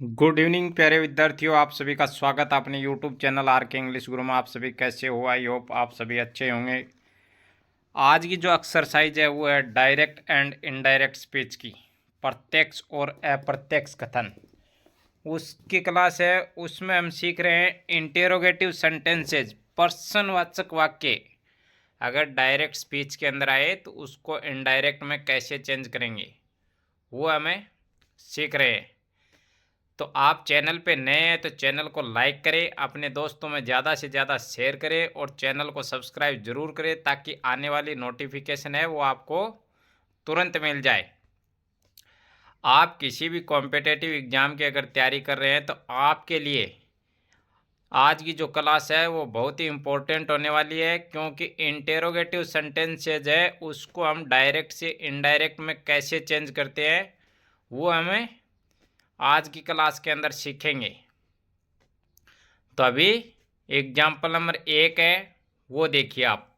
Good evening प्यारे विद्यार्थियों, आप सभी का स्वागत है अपने यूट्यूब चैनल आर के इंग्लिश गुरु में। आप सभी कैसे हो? आई होप आप सभी अच्छे होंगे। आज की जो एक्सरसाइज है वो है डायरेक्ट एंड इनडायरेक्ट स्पीच की, प्रत्यक्ष और अप्रत्यक्ष कथन, उसकी क्लास है। उसमें हम सीख रहे हैं इंटेरोगेटिव सेंटेंसेज, प्रश्नवाचक वाक्य अगर डायरेक्ट स्पीच के अंदर आए तो उसको इनडायरेक्ट में कैसे चेंज करेंगे, वो हमें सीख रहे हैं। तो आप चैनल पे नए हैं तो चैनल को लाइक करें, अपने दोस्तों में ज़्यादा से ज़्यादा शेयर करें और चैनल को सब्सक्राइब जरूर करें ताकि आने वाली नोटिफिकेशन है वो आपको तुरंत मिल जाए। आप किसी भी कॉम्पिटेटिव एग्ज़ाम की अगर तैयारी कर रहे हैं तो आपके लिए आज की जो क्लास है वो बहुत ही इम्पोर्टेंट होने वाली है, क्योंकि इंटेरोगेटिव सेंटेंसेज है उसको हम डायरेक्ट से इनडायरेक्ट में कैसे चेंज करते हैं वो हमें आज की क्लास के अंदर सीखेंगे। तो अभी एग्जाम्पल नंबर 1 है वो देखिए आप।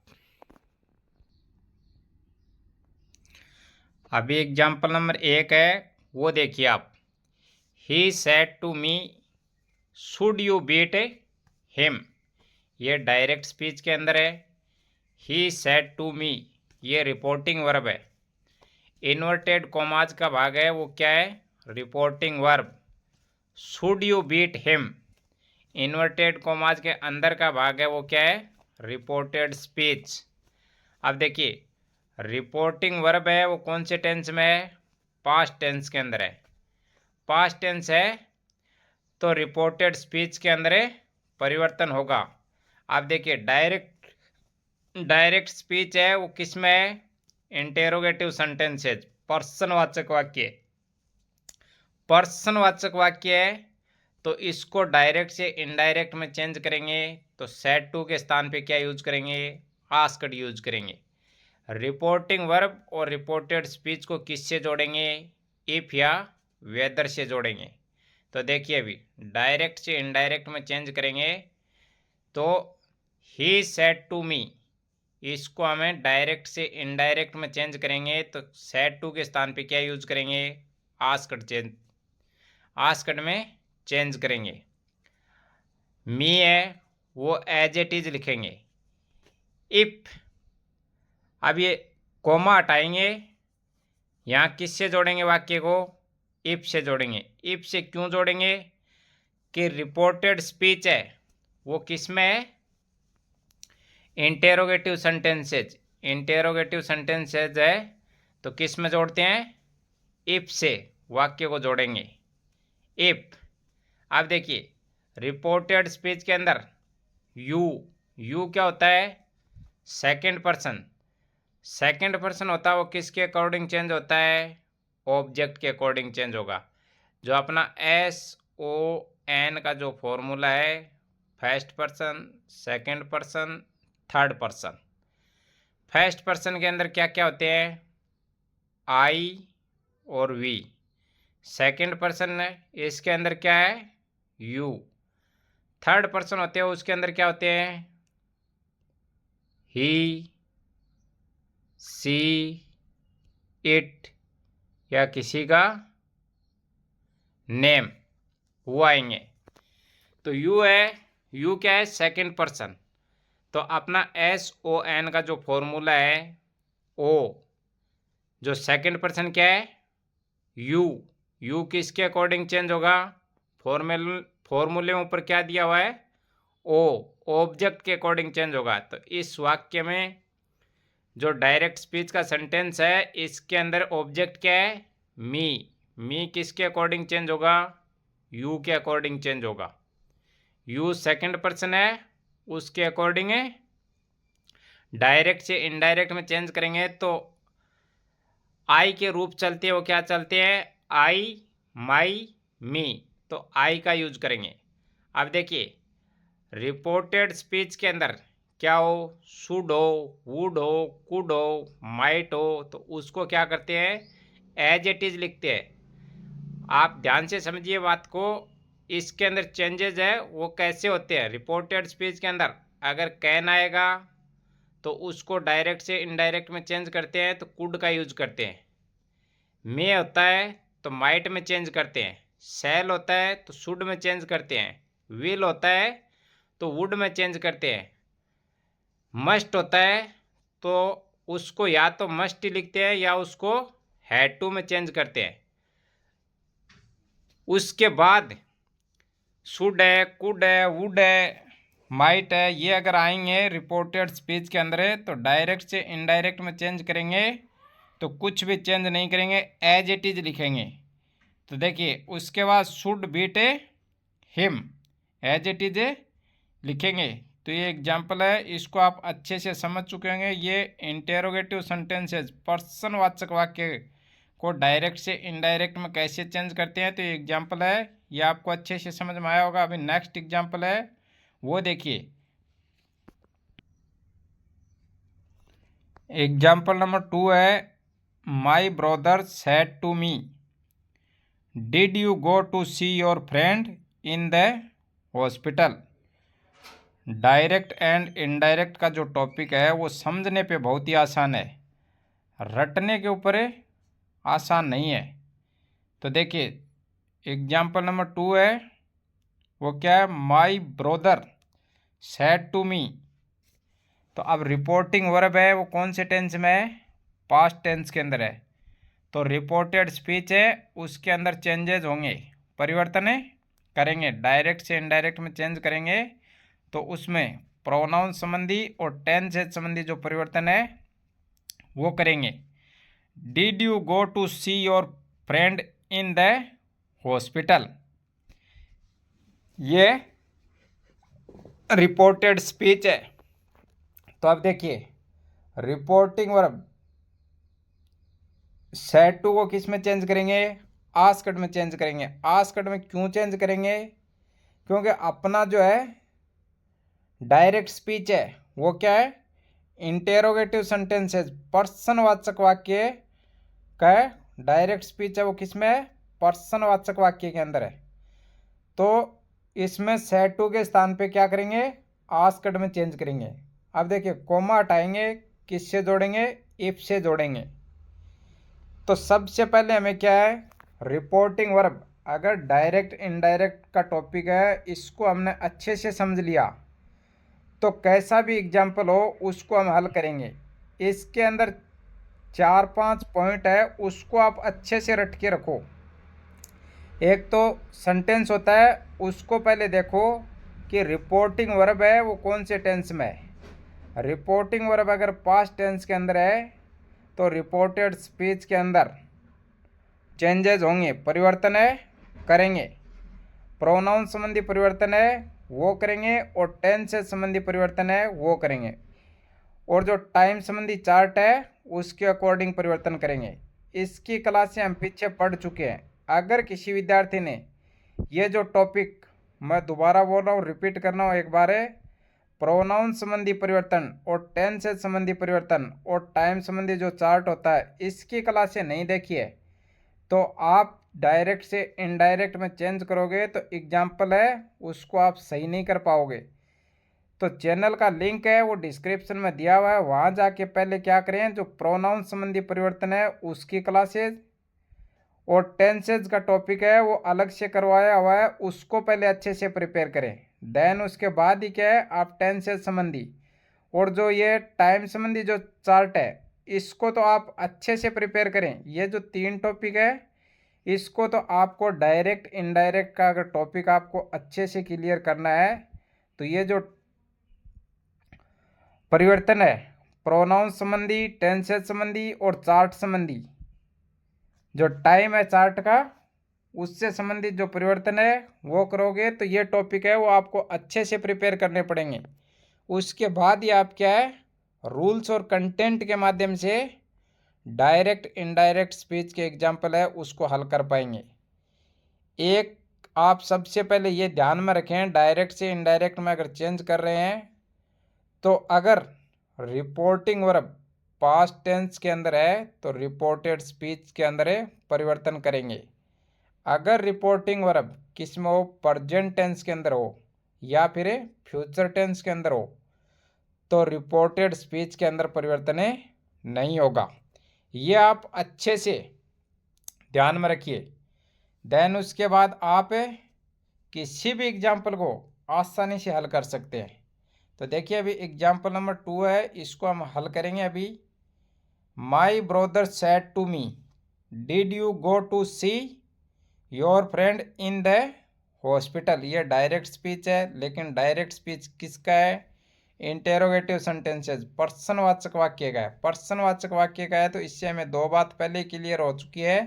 अभी एग्जाम्पल नंबर 1 है वो देखिए आप। He said to me should you beat him, ये डायरेक्ट स्पीच के अंदर है। ही सेड टू मी ये रिपोर्टिंग वर्ब है। इन्वर्टेड कॉमाज का भाग है वो क्या है? Reporting verb. Should you beat him inverted commas के अंदर का भाग है वो क्या है? Reported speech. अब देखिए रिपोर्टिंग वर्ब है वो कौन से टेंस में है? पास्ट टेंस के अंदर है। पास्ट टेंस है तो रिपोर्टेड स्पीच के अंदर परिवर्तन होगा। अब देखिए डायरेक्ट स्पीच है वो किस में है? इंटेरोगेटिव सेंटेंसेज, प्रश्नवाचक वाक्य। प्रश्नवाचक वाक्य है तो इसको डायरेक्ट से इनडायरेक्ट में चेंज करेंगे तो सेड टू के स्थान पे क्या यूज करेंगे? आस्क्ड यूज करेंगे। रिपोर्टिंग वर्ब और रिपोर्टेड स्पीच को किससे जोड़ेंगे? इफ या वेदर से जोड़ेंगे। तो देखिए अभी डायरेक्ट से इनडायरेक्ट में चेंज करेंगे तो ही सेड टू मी, इसको हमें डायरेक्ट से इनडायरेक्ट में चेंज करेंगे तो सेड टू के स्थान पे क्या यूज करेंगे? आस्क्ड चेंज, आस्क्ड में चेंज करेंगे। मी है वो एज इट इज लिखेंगे। इफ, अब ये कोमा हटाएंगे, यहाँ किससे जोड़ेंगे वाक्य को? इफ से जोड़ेंगे। इफ से क्यों जोड़ेंगे? कि रिपोर्टेड स्पीच है वो किस में है? Interrogative sentences. इंटेरोगेटिव सेंटेंसेज है तो किस में जोड़ते हैं? इफ से वाक्य को जोड़ेंगे। इफ, अब देखिए रिपोर्टेड स्पीच के अंदर यू, यू क्या होता है? Second person. सेकंड पर्सन होता है वो किसके अकॉर्डिंग चेंज होता है? ऑब्जेक्ट के अकॉर्डिंग चेंज होगा। जो अपना SON का जो फॉर्मूला है, first person, second person, third person. First person के अंदर क्या क्या होते हैं? I और V। सेकंड पर्सन है इसके अंदर क्या है? U। थर्ड पर्सन होते हैं उसके अंदर क्या होते हैं? ही, सी, इट या किसी का नेम, वो आएंगे। तो यू है, यू क्या है? Second person. तो अपना SON का जो फॉर्मूला है ओ, जो सेकंड पर्सन क्या है? यू। यू किसके अकॉर्डिंग चेंज होगा? फॉर्मूले में ऊपर क्या दिया हुआ है? ओ, ऑब्जेक्ट के अकॉर्डिंग चेंज होगा। तो इस वाक्य में जो डायरेक्ट स्पीच का सेंटेंस है इसके अंदर ऑब्जेक्ट क्या है? मी। मी किसके अकॉर्डिंग चेंज होगा? यू के अकॉर्डिंग चेंज होगा। यू सेकंड पर्सन है उसके अकॉर्डिंग है। डायरेक्ट से इनडायरेक्ट में चेंज करेंगे तो आई के रूप चलते हैं वो क्या चलते हैं? आई, माई, मी। तो आई का यूज करेंगे। अब देखिए रिपोर्टेड स्पीच के अंदर क्या हो? शुड हो, वुड हो, कुड हो, माइट हो, तो उसको क्या करते हैं? एज इट इज लिखते हैं। आप ध्यान से समझिए बात को। इसके अंदर चेंजेस है वो कैसे होते हैं? रिपोर्टेड स्पीच के अंदर अगर कैन आएगा तो उसको डायरेक्ट से इनडायरेक्ट में चेंज करते हैं तो कुड का यूज करते हैं। मे होता है तो माइट में चेंज करते हैं। शैल होता है तो शुड में चेंज करते हैं, विल होता है तो वुड में चेंज करते हैं, मस्ट होता है तो उसको या तो मस्ट ही लिखते हैं या उसको हैड टू में चेंज करते हैं। उसके बाद शुड है, कुड है, वुड है, माइट है, ये अगर आएंगे रिपोर्टेड स्पीच के अंदर तो डायरेक्ट से इनडायरेक्ट में चेंज करेंगे, तो कुछ भी चेंज नहीं करेंगे, एज इट इज लिखेंगे। तो देखिए उसके बाद should beat him, as it is लिखेंगे। तो ये एग्जाम्पल है, इसको आप अच्छे से समझ चुके होंगे। ये इंटेरोगेटिव सेंटेंसेस प्रश्नवाचक वाक्य को डायरेक्ट से इनडायरेक्ट में कैसे चेंज करते हैं, तो ये एग्जाम्पल है, ये आपको अच्छे से समझ में आया होगा। अभी नेक्स्ट एग्जाम्पल है वो देखिए, एग्जाम्पल नंबर 2 है, my brother said to me did you go to see your friend in the hospital. Direct and indirect का जो टॉपिक है वो समझने पे बहुत ही आसान है, रटने के ऊपर आसान नहीं है। तो देखिए एग्जाम्पल नंबर 2 है वो क्या है, my brother said to me. तो अब रिपोर्टिंग वर्ब है वो कौन से टेंस में है, पास्ट टेंस के अंदर है। तो रिपोर्टेड स्पीच है उसके अंदर चेंजेस होंगे, परिवर्तन करेंगे, डायरेक्ट से इनडायरेक्ट में चेंज करेंगे। तो उसमें प्रोनाउन संबंधी और टेंस संबंधी जो परिवर्तन है वो करेंगे। Did you go to see your friend in the hospital, ये रिपोर्टेड स्पीच है। तो अब देखिए रिपोर्टिंग वर्ब सेड टू को किस में चेंज करेंगे, आस्क्ड में चेंज करेंगे। आस्क्ड में क्यों चेंज करेंगे, क्योंकि अपना जो है डायरेक्ट स्पीच है वो क्या है, इंटेरोगेटिव सेंटेंसेस प्रश्नवाचक वाक्य का डायरेक्ट स्पीच है वो किस में है, प्रश्नवाचक वाक्य के अंदर है। तो इसमें सेड टू के स्थान पे क्या करेंगे, आस्क्ड में चेंज करेंगे। अब देखिए कोमा हटाएंगे, किससे जोड़ेंगे, इफ से जोड़ेंगे। तो सबसे पहले हमें क्या है, रिपोर्टिंग वर्ब अगर डायरेक्ट इनडायरेक्ट का टॉपिक है इसको हमने अच्छे से समझ लिया तो कैसा भी एग्जाम्पल हो उसको हम हल करेंगे। इसके अंदर 4-5 पॉइंट है उसको आप अच्छे से रट के रखो। एक तो सेंटेंस होता है उसको पहले देखो कि रिपोर्टिंग वर्ब है वो कौन से टेंस में है। रिपोर्टिंग वर्ब अगर पास्ट टेंस के अंदर है तो रिपोर्टेड स्पीच के अंदर चेंजेस होंगे, परिवर्तन है करेंगे। प्रोनाउन संबंधी परिवर्तन है वो करेंगे और टेंस से संबंधी परिवर्तन है वो करेंगे। और जो टाइम संबंधी चार्ट है उसके अकॉर्डिंग परिवर्तन करेंगे। इसकी क्लासें हम पीछे पढ़ चुके हैं। अगर किसी विद्यार्थी ने ये जो टॉपिक, मैं दोबारा बोल रहा हूँ, रिपीट करना हूँ एक बार है, प्रोनाउन संबंधी परिवर्तन और टेंस से संबंधी परिवर्तन और टाइम संबंधी जो चार्ट होता है इसकी क्लासें नहीं देखी है तो आप डायरेक्ट से इनडायरेक्ट में चेंज करोगे तो एग्जाम्पल है उसको आप सही नहीं कर पाओगे। तो चैनल का लिंक है वो डिस्क्रिप्शन में दिया हुआ है, वहाँ जाके पहले क्या करें, जो प्रोनाउन संबंधी परिवर्तन है उसकी क्लासेज और टेंसेज का टॉपिक है वो अलग से करवाया हुआ है, उसको पहले अच्छे से प्रिपेयर करें। देन उसके बाद ही क्या है आप टेंसेज संबंधी और जो ये टाइम संबंधी जो चार्ट है इसको तो आप अच्छे से प्रिपेयर करें। ये जो 3 टॉपिक है इसको तो आपको डायरेक्ट इनडायरेक्ट का अगर टॉपिक आपको अच्छे से क्लियर करना है तो ये जो परिवर्तन है प्रोनाउन संबंधी, टेंसेज संबंधी और चार्ट संबंधी, जो टाइम है चार्ट का उससे संबंधित जो परिवर्तन है वो करोगे तो ये टॉपिक है वो आपको अच्छे से प्रिपेयर करने पड़ेंगे। उसके बाद ही आप क्या है रूल्स और कंटेंट के माध्यम से डायरेक्ट इनडायरेक्ट स्पीच के एग्जाम्पल है उसको हल कर पाएंगे। एक आप सबसे पहले ये ध्यान में रखें, डायरेक्ट से इनडायरेक्ट में अगर चेंज कर रहे हैं तो अगर रिपोर्टिंग वर्ब पास्ट टेंस के अंदर है तो रिपोर्टेड स्पीच के अंदर परिवर्तन करेंगे। अगर रिपोर्टिंग वर्ब किस में हो, प्रेजेंट टेंस के अंदर हो या फिर फ्यूचर टेंस के अंदर हो तो रिपोर्टेड स्पीच के अंदर परिवर्तन नहीं होगा। ये आप अच्छे से ध्यान में रखिए। देन उसके बाद आप किसी भी एग्जाम्पल को आसानी से हल कर सकते हैं। तो देखिए अभी एग्जाम्पल नंबर 2 है, इसको हम हल करेंगे अभी। My brother said to me, did you go to see your friend in the hospital. ये डायरेक्ट स्पीच है, लेकिन डायरेक्ट स्पीच किसका है? इंटेरोगेटिव सेंटेंसेस, प्रश्नवाचक वाक्य का है। प्रश्नवाचक वाक्य का है तो इससे हमें दो बात पहले क्लियर हो चुकी है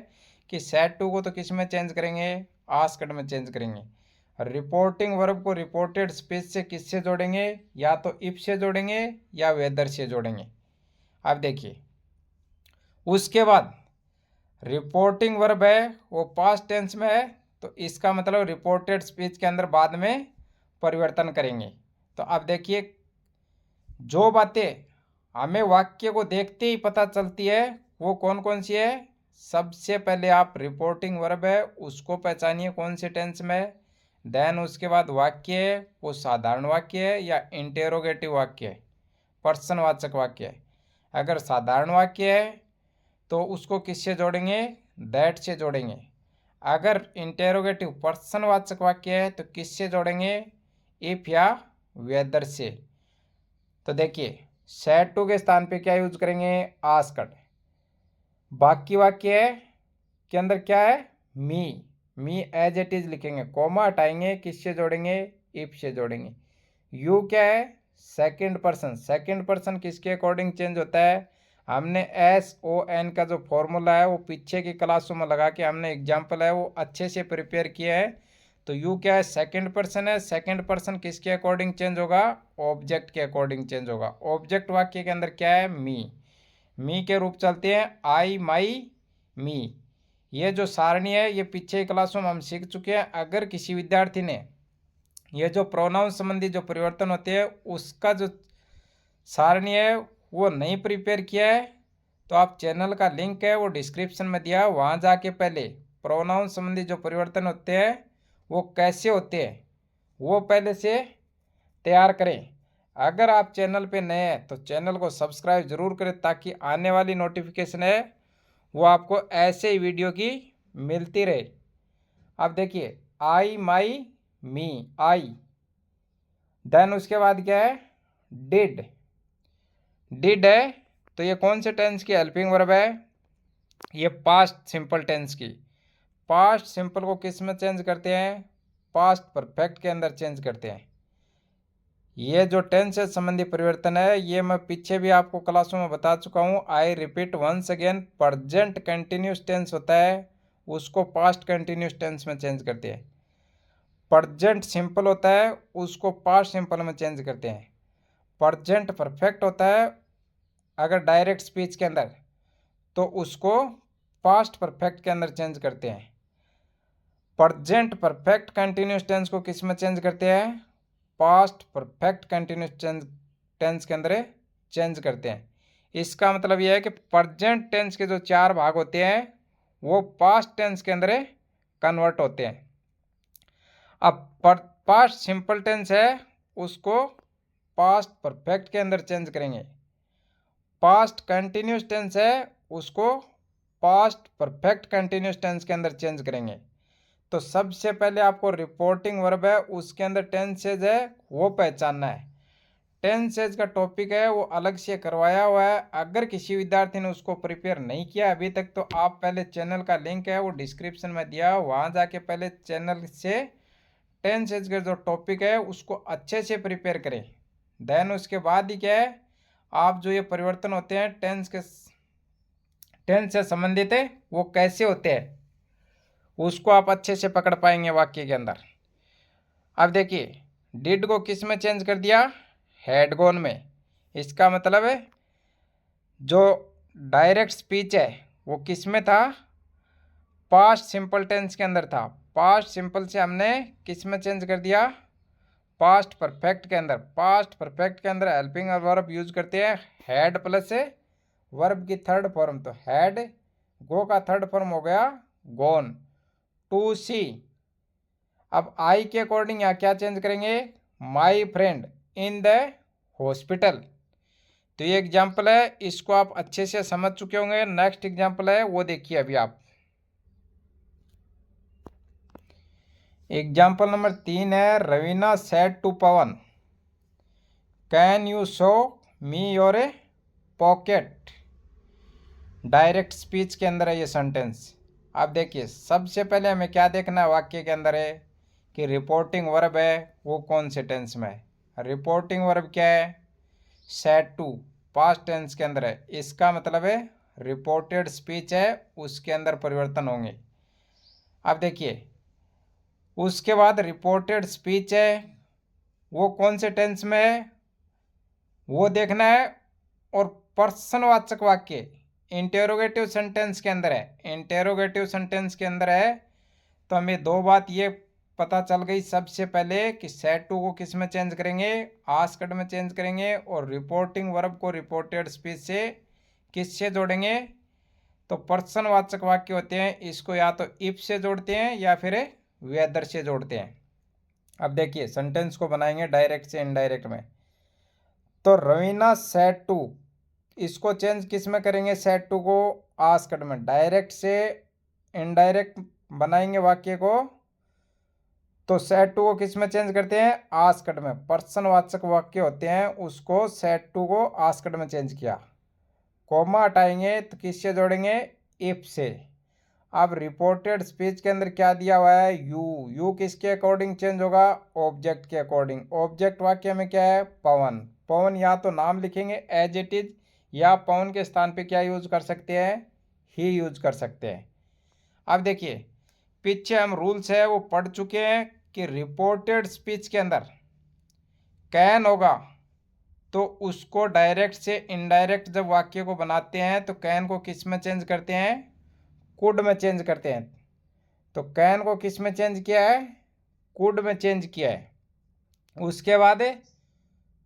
कि सेड टू को तो किस में चेंज करेंगे? आस्क्ड में चेंज करेंगे। रिपोर्टिंग वर्ब को रिपोर्टेड स्पीच से किससे जोड़ेंगे? या तो इफ से जोड़ेंगे या वेदर से जोड़ेंगे। अब देखिए उसके बाद रिपोर्टिंग वर्ब है वो पास्ट टेंस में है, तो इसका मतलब रिपोर्टेड स्पीच के अंदर बाद में परिवर्तन करेंगे। तो अब देखिए जो बातें हमें वाक्य को देखते ही पता चलती है वो कौन कौन सी है? सबसे पहले आप रिपोर्टिंग वर्ब है उसको पहचानिए कौन से टेंस में है। देन उसके बाद वाक्य है वो साधारण वाक्य है या इंटेरोगेटिव वाक्य है, प्रश्नवाचक वाक्य है। अगर साधारण वाक्य है तो उसको किससे जोड़ेंगे? दैट से जोड़ेंगे। अगर इंटेरोगेटिव प्रश्नवाचक वाक्य है तो किससे जोड़ेंगे? इफ या वेदर से। तो देखिए सेड टू के स्थान पे क्या यूज करेंगे? आस्क्ड। बाकी वाक्य है के अंदर क्या है? मी एज इट इज लिखेंगे, कोमा हटाएंगे, किससे जोड़ेंगे? इफ से जोड़ेंगे। यू क्या है? Second person. सेकंड पर्सन किसके अकॉर्डिंग चेंज होता है? हमने SON का जो फॉर्मूला है वो पीछे की क्लासों में लगा के हमने एग्जाम्पल है वो अच्छे से प्रिपेयर किया है। तो यू क्या है? सेकंड पर्सन है। सेकंड पर्सन किसके अकॉर्डिंग चेंज होगा? ऑब्जेक्ट के अकॉर्डिंग चेंज होगा। ऑब्जेक्ट वाक्य के अंदर क्या है? मी के रूप चलते हैं आई, माई, मी। ये जो सारणी है ये पीछे क्लासों में हम सीख चुके हैं। अगर किसी विद्यार्थी ने ये जो प्रोनाउन संबंधी जो परिवर्तन होते हैं उसका जो सारणी है वो नहीं प्रिपेयर किया है तो आप चैनल का लिंक है वो डिस्क्रिप्शन में दिया, वहाँ जाके पहले प्रोनाउन संबंधी जो परिवर्तन होते हैं वो कैसे होते हैं वो पहले से तैयार करें। अगर आप चैनल पे नए हैं तो चैनल को सब्सक्राइब जरूर करें ताकि आने वाली नोटिफिकेशन है वो आपको ऐसे ही वीडियो की मिलती रहे। अब देखिए आई, माई, मी, आई। देन उसके बाद क्या है? डिड है तो ये कौन से टेंस की हेल्पिंग वर्ब है? ये पास्ट सिंपल टेंस की। पास्ट सिंपल को किस में चेंज करते हैं? पास्ट परफेक्ट के अंदर चेंज करते हैं। ये जो टेंस से संबंधी परिवर्तन है ये मैं पीछे भी आपको क्लासों में बता चुका हूँ। I repeat once again, present continuous tense होता है उसको पास्ट कंटिन्यूस टेंस में चेंज करते हैं। प्रेजेंट सिंपल होता है उसको पास्ट सिंपल में चेंज करते हैं। प्रेजेंट परफेक्ट होता है अगर डायरेक्ट स्पीच के अंदर तो उसको पास्ट परफेक्ट के अंदर चेंज करते हैं। प्रेजेंट परफेक्ट कंटिन्यूस टेंस को किस में चेंज करते हैं? पास्ट परफेक्ट कंटिन्यूस टेंस के अंदर चेंज करते हैं। इसका मतलब यह है कि प्रेजेंट टेंस के जो 4 भाग होते हैं वो पास्ट टेंस के अंदर कन्वर्ट होते हैं। अब पास्ट सिंपल टेंस है उसको पास्ट परफेक्ट के अंदर चेंज करेंगे। पास्ट कंटिन्यूस टेंस है उसको पास्ट परफेक्ट कंटिन्यूस टेंस के अंदर चेंज करेंगे। तो सबसे पहले आपको रिपोर्टिंग वर्ब है उसके अंदर टेंसेज है वो पहचानना है। टेंसेज का टॉपिक है वो अलग से करवाया हुआ है। अगर किसी विद्यार्थी ने उसको प्रिपेयर नहीं किया अभी तक तो आप पहले चैनल का लिंक है वो डिस्क्रिप्शन में दिया, वहाँ जाके पहले चैनल से टेंसेज का जो टॉपिक है उसको अच्छे से प्रिपेयर करें। देन उसके बाद ही क्या है आप जो ये परिवर्तन होते हैं टेंस से संबंधित है वो कैसे होते हैं उसको आप अच्छे से पकड़ पाएंगे वाक्य के अंदर। अब देखिए डिड को किस में चेंज कर दिया? हैड गॉन में। इसका मतलब है जो डायरेक्ट स्पीच है वो किस में था? पास्ट सिंपल टेंस के अंदर था। पास्ट सिंपल से हमने किस में चेंज कर दिया? पास्ट परफेक्ट के अंदर। पास्ट परफेक्ट के अंदर हेल्पिंग वर्ब यूज करते हैं हैड प्लस वर्ब की थर्ड फॉर्म। तो हैड गो का थर्ड फॉर्म हो गया गॉन। टू सी। अब आई के अकॉर्डिंग यहाँ क्या चेंज करेंगे? My friend in the hospital. तो ये एग्जाम्पल है इसको आप अच्छे से समझ चुके होंगे। नेक्स्ट एग्जाम्पल है वो देखिए अभी आप। एग्जाम्पल नंबर 3 है, Raveena said to Pawan, can you show me your a pocket. Direct speech के अंदर है ये सेंटेंस। अब देखिए, सबसे पहले हमें क्या देखना है वाक्य के अंदर है कि रिपोर्टिंग वर्ब है वो कौन से टेंस में है। रिपोर्टिंग वर्ब क्या है, सेड टू, पास्ट टेंस के अंदर है। इसका मतलब है रिपोर्टेड स्पीच है उसके अंदर परिवर्तन होंगे। अब देखिए, उसके बाद रिपोर्टेड स्पीच है वो कौन से टेंस में है वो देखना है। और पर्सनवाचक वाक्य इंटेरोगेटिव सेंटेंस के अंदर है। इंटेरोगेटिव सेंटेंस के अंदर है तो हमें दो बात ये पता चल गई। सबसे पहले कि सेड टू को किस में चेंज करेंगे, आस्क्ड में चेंज करेंगे। और रिपोर्टिंग वर्ब को रिपोर्टेड स्पीच से किससे जोड़ेंगे, तो पर्सनवाचक वाक्य होते हैं, इसको या तो इफ से जोड़ते हैं या फिर वेदर से जोड़ते हैं। अब देखिए, सेंटेंस को बनाएंगे डायरेक्ट से इनडायरेक्ट में। तो रवीना सेड टू, इसको चेंज किस में करेंगे, सेड टू को आस्क्ड में। डायरेक्ट से इनडायरेक्ट बनाएंगे वाक्य को, तो सेड टू को किस में चेंज करते हैं, आस्क्ड में। पर्सनवाचक वाक्य होते हैं उसको सेड टू को आस्क्ड में चेंज किया। कोमा हटाएंगे तो किससे जोड़ेंगे, इफ से। अब रिपोर्टेड स्पीच के अंदर क्या दिया हुआ है, यू किसके अकॉर्डिंग चेंज होगा, ऑब्जेक्ट के अकॉर्डिंग। ऑब्जेक्ट वाक्य में क्या है, पवन। पवन या तो नाम लिखेंगे एज इट इज, या पवन के स्थान पे क्या यूज कर सकते हैं, ही यूज कर सकते हैं। अब देखिए, पीछे हम रूल्स है वो पढ़ चुके हैं कि रिपोर्टेड स्पीच के अंदर कैन होगा तो उसको डायरेक्ट से इनडायरेक्ट जब वाक्य को बनाते हैं तो कैन को किस में चेंज करते हैं, कुड में चेंज करते हैं। तो कैन को किस में चेंज किया है, कुड में चेंज किया है। उसके बाद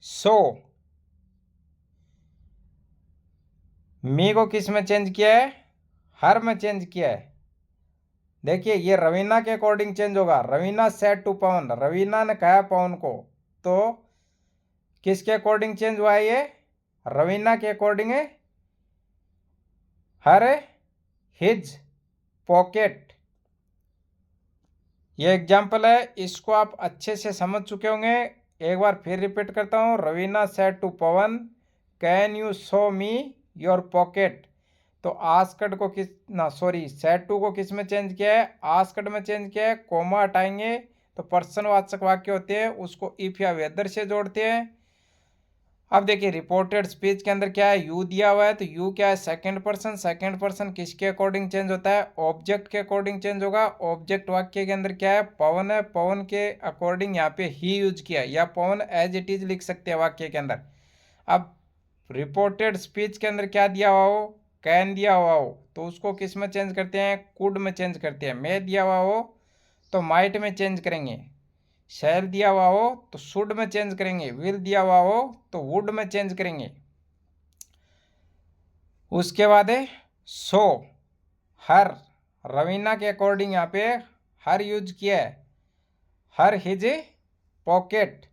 सो, मी को किस में चेंज किया है, हर में चेंज किया है। देखिए, ये रवीना के अकॉर्डिंग चेंज होगा। रवीना सेड टू पवन, रवीना ने कहा पवन को, तो किसके अकॉर्डिंग चेंज हुआ है, ये रवीना के अकॉर्डिंग है, हर हिज पॉकेट। ये एग्जाम्पल है, इसको आप अच्छे से समझ चुके होंगे। एक बार फिर रिपीट करता हूँ, Raveena said to Pawan, can you show me your pocket. तो आस्क्ड को किस ना सॉरी सेड टू को किस में चेंज किया है, आस्क्ड में चेंज किया है। कोमा हटाएंगे तो पर्सनवाचक वाक्य होते हैं उसको इफ या वेदर से जोड़ते हैं। अब देखिए, रिपोर्टेड स्पीच के अंदर क्या है, यू दिया हुआ है, तो यू क्या है, सेकंड पर्सन। सेकंड पर्सन किसके अकॉर्डिंग चेंज होता है, ऑब्जेक्ट के अकॉर्डिंग चेंज होगा। ऑब्जेक्ट वाक्य के अंदर क्या है, पवन है, पवन के अकॉर्डिंग यहाँ पे ही यूज किया, या पवन एज इट इज लिख सकते हैं वाक्य के अंदर। अब रिपोर्टेड स्पीच के अंदर क्या दिया हुआ हो, कैन दिया हुआ हो, तो उसको किस में चेंज करते हैं, कुड में चेंज करते हैं। मे दिया हुआ हो तो माइट में चेंज करेंगे। शैल दिया हुआ हो तो शुड में चेंज करेंगे। विल दिया हुआ हो तो वुड में चेंज करेंगे। उसके बाद है सो, हर। रवीना के अकॉर्डिंग यहाँ पे हर यूज किया है, हर हिज पॉकेट।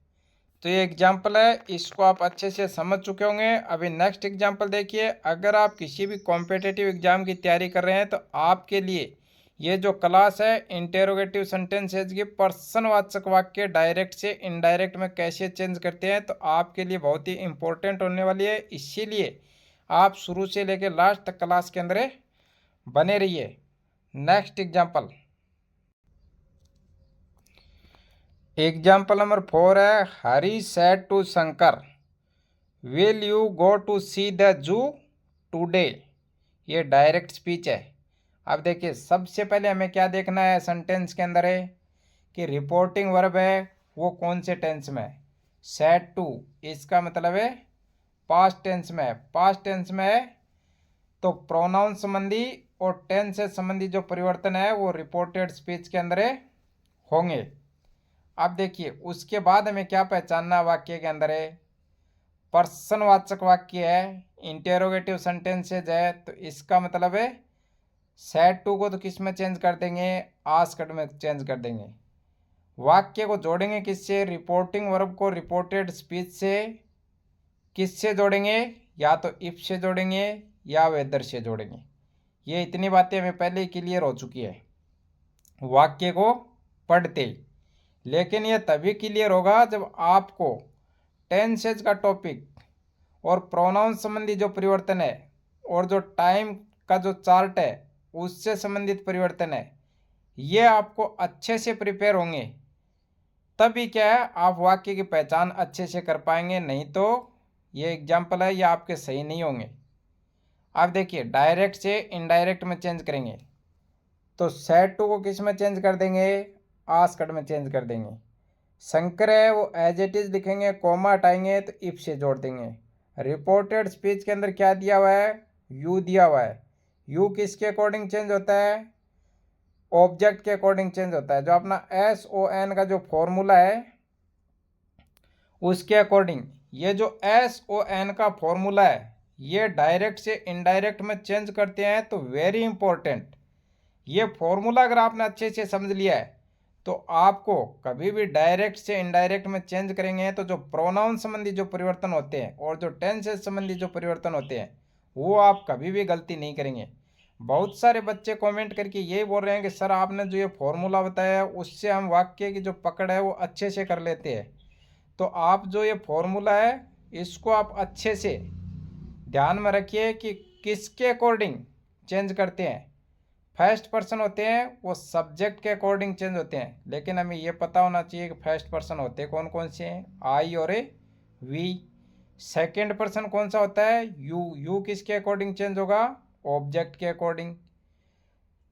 तो ये एग्जाम्पल है, इसको आप अच्छे से समझ चुके होंगे। अभी नेक्स्ट एग्जाम्पल देखिए। अगर आप किसी भी कॉम्पिटिटिव एग्जाम की तैयारी कर रहे हैं तो आपके लिए ये जो क्लास है इंटेरोगेटिव सेंटेंसेज की पर्सनवाचक वाक्य डायरेक्ट से इनडायरेक्ट में कैसे चेंज करते हैं, तो आपके लिए बहुत ही इंपॉर्टेंट होने वाली है। इसीलिए आप शुरू से लेकर लास्ट तक क्लास के अंदर बने रहिए। नेक्स्ट एग्जाम्पल, एग्जाम्पल नंबर 4 है, Hari said to Shankar, will you go to see the zoo today. ये डायरेक्ट स्पीच है। अब देखिए, सबसे पहले हमें क्या देखना है सेंटेंस के अंदर है कि रिपोर्टिंग वर्ब है वो कौन से टेंस में है, सेड टू। इसका मतलब है पास्ट टेंस में है। पास्ट टेंस में है तो प्रोनाउन संबंधी और टेंस से संबंधी जो परिवर्तन है वो रिपोर्टेड स्पीच के अंदर होंगे। अब देखिए, उसके बाद हमें क्या पहचानना वाक्य के अंदर है, पर्सनवाचक वाक्य है, इंटेरोगेटिव सेंटेंसेज है, तो इसका मतलब है सेड टू को तो किस में चेंज कर देंगे, आस्क्ड में चेंज कर देंगे। वाक्य को जोड़ेंगे किससे, रिपोर्टिंग वर्ब को रिपोर्टेड स्पीच से किससे जोड़ेंगे, या तो इफ से जोड़ेंगे या वेदर से जोड़ेंगे। ये इतनी बातें हमें पहले ही क्लियर हो चुकी है वाक्य को पढ़ते ही। लेकिन ये तभी क्लियर होगा जब आपको टेंसेज का टॉपिक और प्रोनाउन संबंधी जो परिवर्तन है और जो टाइम का जो चार्ट है उससे संबंधित परिवर्तन है, ये आपको अच्छे से प्रिपेयर होंगे, तभी क्या है आप वाक्य की पहचान अच्छे से कर पाएंगे। नहीं तो ये एग्जाम्पल है, ये आपके सही नहीं होंगे। अब देखिए, डायरेक्ट से इनडायरेक्ट में चेंज करेंगे तो सेड टू को किस में चेंज कर देंगे, आस्क्ड में चेंज कर देंगे। शंकर है वो एज इट इज लिखेंगे, कोमा हटाएंगे तो इफ से जोड़ देंगे। रिपोर्टेड स्पीच के अंदर क्या दिया हुआ है, यू दिया हुआ है। यू किसके अकॉर्डिंग चेंज होता है, ऑब्जेक्ट के अकॉर्डिंग चेंज होता है। जो अपना SON का जो फॉर्मूला है उसके अकॉर्डिंग ये जो SON का फॉर्मूला है ये डायरेक्ट से इनडायरेक्ट में चेंज करते हैं। तो वेरी इंपॉर्टेंट, ये फॉर्मूला अगर आपने अच्छे से समझ लिया है तो आपको कभी भी डायरेक्ट से इनडायरेक्ट में चेंज करेंगे तो जो प्रोनाउन संबंधी जो परिवर्तन होते हैं और जो टेंसेस संबंधी जो परिवर्तन होते हैं वो आप कभी भी गलती नहीं करेंगे। बहुत सारे बच्चे कमेंट करके यही बोल रहे हैं कि सर आपने जो ये फॉर्मूला बताया है उससे हम वाक्य की जो पकड़ है वो अच्छे से कर लेते हैं। तो आप जो ये फॉर्मूला है इसको आप अच्छे से ध्यान में रखिए कि किसके अकॉर्डिंग चेंज करते हैं। फर्स्ट पर्सन होते हैं वो सब्जेक्ट के अकॉर्डिंग चेंज होते हैं, लेकिन हमें ये पता होना चाहिए कि फर्स्ट पर्सन होते कौन कौन से हैं, आई और वी। सेकंड पर्सन कौन सा होता है, यू। यू किसके अकॉर्डिंग चेंज होगा, ऑब्जेक्ट के अकॉर्डिंग।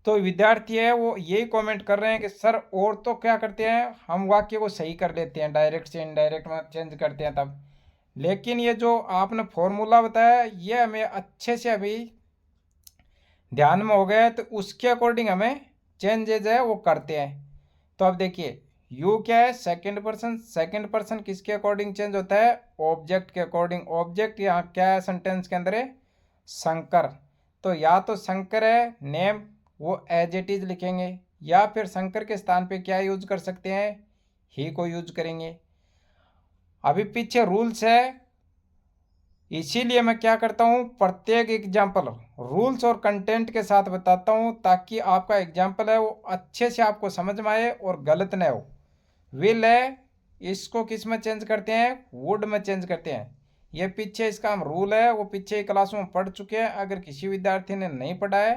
तो विद्यार्थी है वो यही कमेंट कर रहे हैं कि सर और तो क्या करते हैं, हम वाक्य को सही कर लेते हैं, डायरेक्ट से इनडायरेक्ट में चेंज करते हैं तब, लेकिन ये जो आपने फॉर्मूला बताया ये हमें अच्छे से अभी ध्यान में हो गया है, तो उसके अकॉर्डिंग हमें चेंजेज है वो करते हैं। तो अब देखिए, यू क्या है, सेकंड पर्सन। सेकंड पर्सन किसके अकॉर्डिंग चेंज होता है, ऑब्जेक्ट के अकॉर्डिंग। ऑब्जेक्ट यहाँ क्या है सेंटेंस के अंदर है, शंकर। तो या तो शंकर है नेम, वो एज इट इज लिखेंगे, या फिर शंकर के स्थान पे क्या यूज कर सकते हैं, ही को यूज करेंगे। अभी पीछे रूल्स है, इसीलिए मैं क्या करता हूँ प्रत्येक एग्जाम्पल रूल्स और कंटेंट के साथ बताता हूँ ताकि आपका एग्जाम्पल है वो अच्छे से आपको समझ में आए और गलत न हो। विल है इसको किस में चेंज करते हैं, वुड में चेंज करते हैं। ये पीछे इसका हम रूल है वो पीछे क्लासों में पढ़ चुके हैं। अगर किसी विद्यार्थी ने नहीं पढ़ा है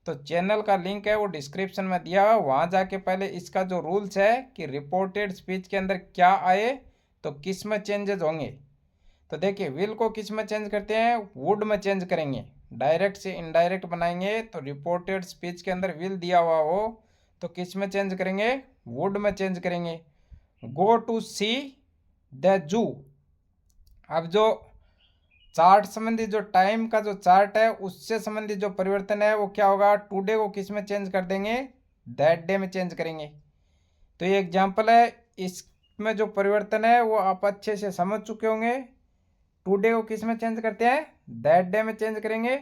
तो चैनल का लिंक है वो डिस्क्रिप्शन में दिया हुआ, वहाँ जाके पहले इसका जो रूल्स है कि रिपोर्टेड स्पीच के अंदर क्या आए तो किस में चेंजेस होंगे। तो देखिए, विल को किस में चेंज करते हैं, वुड में चेंज करेंगे। डायरेक्ट से इनडायरेक्ट बनाएंगे तो रिपोर्टेड स्पीच के अंदर विल दिया हुआ हो तो किस में चेंज करेंगे, वुड में चेंज करेंगे। गो टू सी द जू, अब जो चार्ट संबंधी जो टाइम का जो चार्ट है उससे संबंधित जो परिवर्तन है वो क्या होगा, टुडे को किस में चेंज कर देंगे, दैट डे में चेंज करेंगे। तो ये एग्जाम्पल है, इसमें जो परिवर्तन है वो आप अच्छे से समझ चुके होंगे। टुडे को किस में चेंज करते हैं, दैट डे में चेंज करेंगे।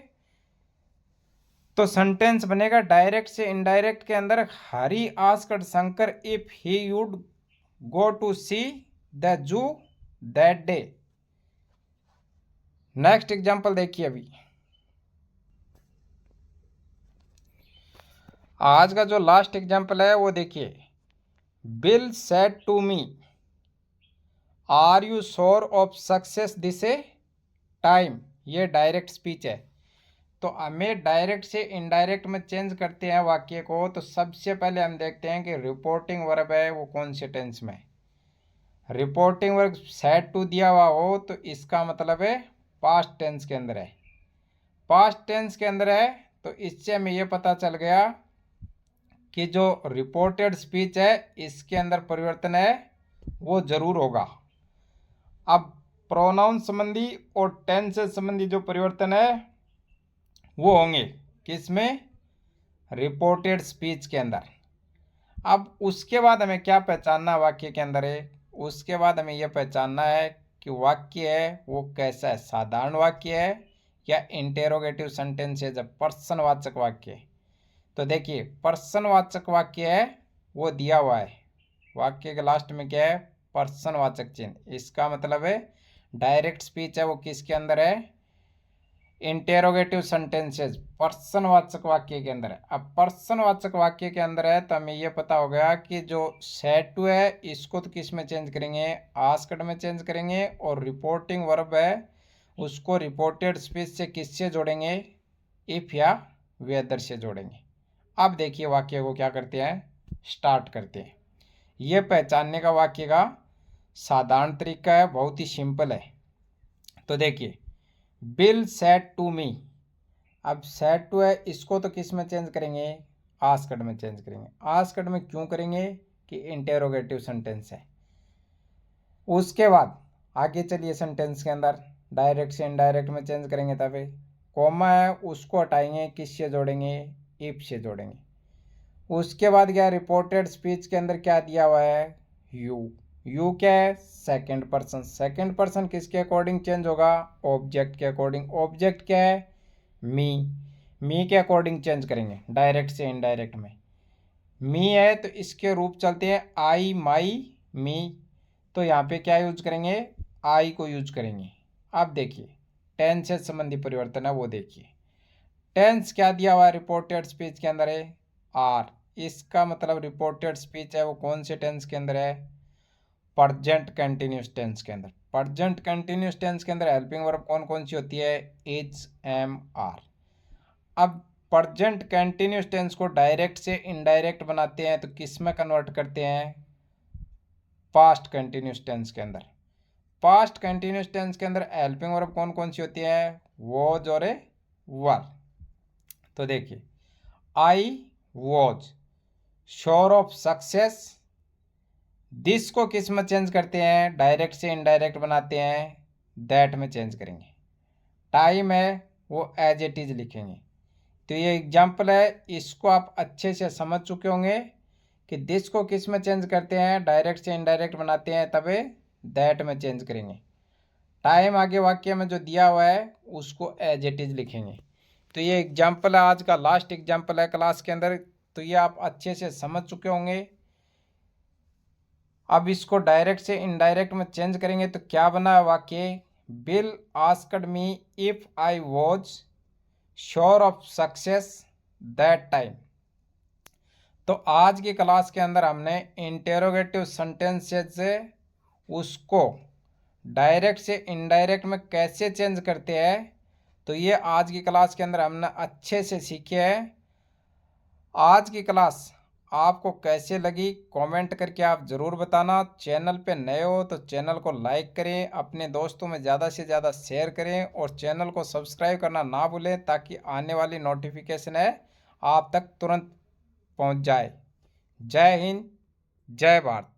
तो सेंटेंस बनेगा डायरेक्ट से इनडायरेक्ट के अंदर, Hari asked Shankar if he would go to see the zoo that day. Next example देखिए, अभी आज का जो लास्ट एग्जांपल है वो देखिए, Bill said to me are you sure of success this time. ये डायरेक्ट स्पीच है। तो हमें डायरेक्ट से इनडायरेक्ट में चेंज करते हैं वाक्य को। तो सबसे पहले हम देखते हैं कि रिपोर्टिंग वर्ब है वो कौन से टेंस में। रिपोर्टिंग वर्ब सेड टू दिया हुआ हो तो इसका मतलब है पास्ट टेंस के अंदर है। पास्ट टेंस के अंदर है तो इससे हमें ये पता चल गया कि जो रिपोर्टेड स्पीच है इसके अंदर परिवर्तन है वो जरूर होगा। अब प्रोनाउन संबंधी और टेंस संबंधी जो परिवर्तन है वो होंगे किसमें, रिपोर्टेड स्पीच के अंदर। अब उसके बाद हमें क्या पहचानना वाक्य के अंदर है, उसके बाद हमें यह पहचानना है कि वाक्य है वो कैसा है, साधारण वाक्य है या इंटेरोगेटिव सेंटेंस है, जब पर्सनवाचक वाक्य है। तो देखिए, पर्सनवाचक वाक्य है वो दिया हुआ है, वाक्य के लास्ट में क्या है, पर्सनवाचक चिन्ह। इसका मतलब है डायरेक्ट स्पीच है वो किसके अंदर है, इंटेरोगेटिव सेंटेंसेस प्रश्नवाचक वाक्य के अंदर है। अब प्रश्नवाचक वाक्य के अंदर है तो हमें ये पता हो गया कि जो सेड टू है इसको तो किस में चेंज करेंगे, आस्क्ड में चेंज करेंगे, और रिपोर्टिंग वर्ब है उसको रिपोर्टेड स्पीच से किससे जोड़ेंगे, इफ या वेदर से जोड़ेंगे। अब देखिए वाक्य को क्या करते हैं, स्टार्ट करते हैं। ये पहचानने का वाक्य का साधारण तरीका है, बहुत ही सिंपल है। तो देखिए बिल सेड टू मी, अब सेड टू है इसको तो किस में चेंज करेंगे, आस्क्ड में चेंज करेंगे। आस्क्ड में क्यों करेंगे कि इंटेरोगेटिव सेंटेंस है। उसके बाद आगे चलिए सेंटेंस के अंदर डायरेक्ट से इनडायरेक्ट में चेंज करेंगे, तभी कॉमा है उसको हटाएंगे, किससे जोड़ेंगे, इफ से जोड़ेंगे। उसके बाद क्या रिपोर्टेड स्पीच के अंदर क्या दिया हुआ है, यू क्या है, सेकंड पर्सन। सेकंड पर्सन किसके अकॉर्डिंग चेंज होगा, ऑब्जेक्ट के अकॉर्डिंग। ऑब्जेक्ट क्या है, मी के अकॉर्डिंग चेंज करेंगे डायरेक्ट से इनडायरेक्ट में। मी है तो इसके रूप चलते हैं आई, माई, मी, तो यहाँ पे क्या यूज करेंगे, आई को यूज करेंगे। अब देखिए टेंस से संबंधी परिवर्तन है वो देखिए। टेंस क्या दिया हुआ है रिपोर्टेड स्पीच के अंदर है, आर। इसका मतलब रिपोर्टेड स्पीच है वो कौन से टेंस के अंदर है, प्रेजेंट कंटिन्यूस टेंस के अंदर। प्रेजेंट कंटिन्यूस टेंस के अंदर हेल्पिंग वर्ब कौन कौन सी होती है, इज, एम, आर। अब प्रेजेंट कंटिन्यूस टेंस को डायरेक्ट से इनडायरेक्ट बनाते हैं तो किस में कन्वर्ट करते हैं, पास्ट कंटिन्यूस टेंस के अंदर। पास्ट कंटिन्यूस टेंस के अंदर हेल्पिंग वर्ब कौन कौन सी होती है, वॉज और वर। तो देखिए I was sure of success, this को किस में चेंज करते हैं, डायरेक्ट से इनडायरेक्ट बनाते हैं, दैट में चेंज करेंगे। टाइम है वो एज इट इज लिखेंगे। तो ये एग्जाम्पल है, इसको आप अच्छे से समझ चुके होंगे कि दिस को किस में चेंज करते हैं, डायरेक्ट से इनडायरेक्ट बनाते हैं, तब दैट में चेंज करेंगे। टाइम आगे वाक्य में जो दिया हुआ है उसको एज इट इज लिखेंगे। तो ये एग्जाम्पल है, आज का लास्ट एग्जाम्पल है क्लास के अंदर। तो ये आप अच्छे से समझ चुके होंगे। अब इसको डायरेक्ट से इनडायरेक्ट में चेंज करेंगे तो क्या बना वाक्य, bill asked me if I was sure of success that time. तो आज की क्लास के अंदर हमने इंटेरोगेटिव सेंटेंसेस से उसको डायरेक्ट से इनडायरेक्ट में कैसे चेंज करते हैं, तो ये आज की क्लास के अंदर हमने अच्छे से सीखे हैं। आज की क्लास आपको कैसे लगी कमेंट करके आप ज़रूर बताना। चैनल पे नए हो तो चैनल को लाइक करें, अपने दोस्तों में ज़्यादा से ज़्यादा शेयर करें और चैनल को सब्सक्राइब करना ना भूलें ताकि आने वाली नोटिफिकेशन है आप तक तुरंत पहुंच जाए। जय हिंद, जय भारत।